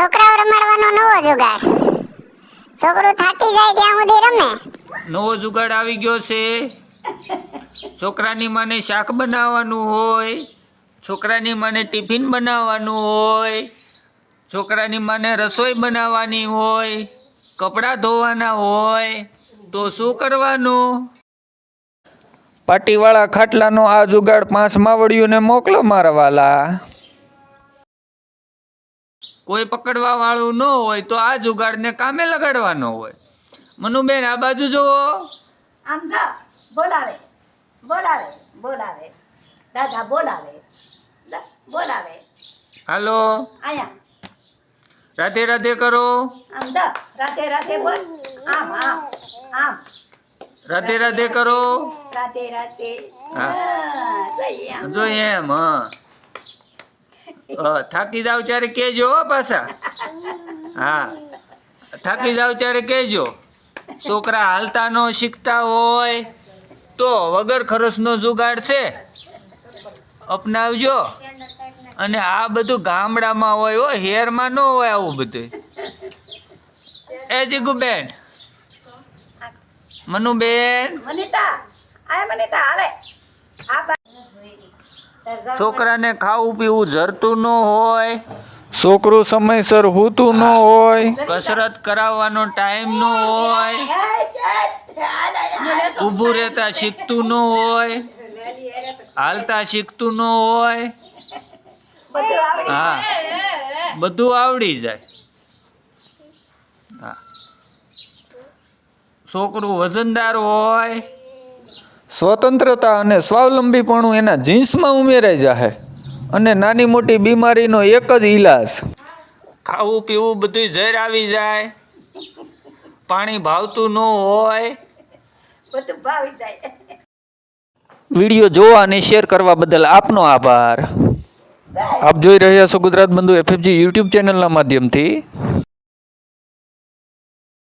છોકરાઓ રમાડવાનો નવો જુગાડ. છોકરું થાકી જાય ત્યાં સુધી રમે. નવો જુગાડ આવી ગયો છે. છોકરાની માને શાક બનાવવાનું હોય, છોકરાની માને ટિફિન બનાવવાનું હોય, છોકરાની માને રસોઈ બનાવવાની હોય, કપડાં ધોવાના હોય, તો શું કરવાનું? પાટીવાળા ખાટલાનો આ જુગાડ 5 માવડીઓને મોકલો મારા વાલા. કોઈ પકડવા વાળું ન હોય તો આ જુગાડને કામે લગાડવાનો હોય. મનુબેન આ બાજુ જુઓ. આમ જા, બોલાવે બોલાવે બોલાવે દાદા બોલાવે બોલાવે. હાલો, આયા રાધે રાધે કરો. આમ જા, રાતે રાતે બોલ. આમ આમ આમ રાધે રાધે કરો. રાતે રાતે. હા. જઈ આમ. જો એમ થાકી જાવ ત્યારે કહેજો હો પાછા. હા, થાકી જાવ ત્યારે કહેજો. છોકરા હાલતા ન શીખતા હોય તો વગર ખર્ચનો જુગાડ છે, અપનાવજો. અને આ બધું ગામડામાં હોય હો, હેરમાં ન હોય આવું બધું. એ જીગુબેન, મનુબેન, મનીતા આય મનીતા હાલે. આ બા- છોકરાને ખાવું પીવું જરતું ન હોય, છોકરું સમયસર સૂતું ન હોય, કસરત કરાવવાનો ટાઈમ ન હોય, ઊભું રહેતા શીખતું ન હોય, હાલતા શીખતું ન હોય. હા, બધું આવડી જાય. હા, છોકરું વજનદાર હોય, સ્વતંત્રતા અને સ્વાવલંબીપણું એના જીન્સમાં ઉમેરાઈ જાય. અને નાની મોટી બીમારીનો એક જ ઈલાજ, ખાવું પીવું બધું ઝેર આવી જાય. પાણી ભાવતું ન હોય. બધું ભાવી જાય. વિડીયો જોવા અને શેર કરવા બદલ આપનો આભાર. આપ જોઈ રહ્યા છો ગુજરાત બંધુ FFG યુટ્યુબ ચેનલના માધ્યમથી.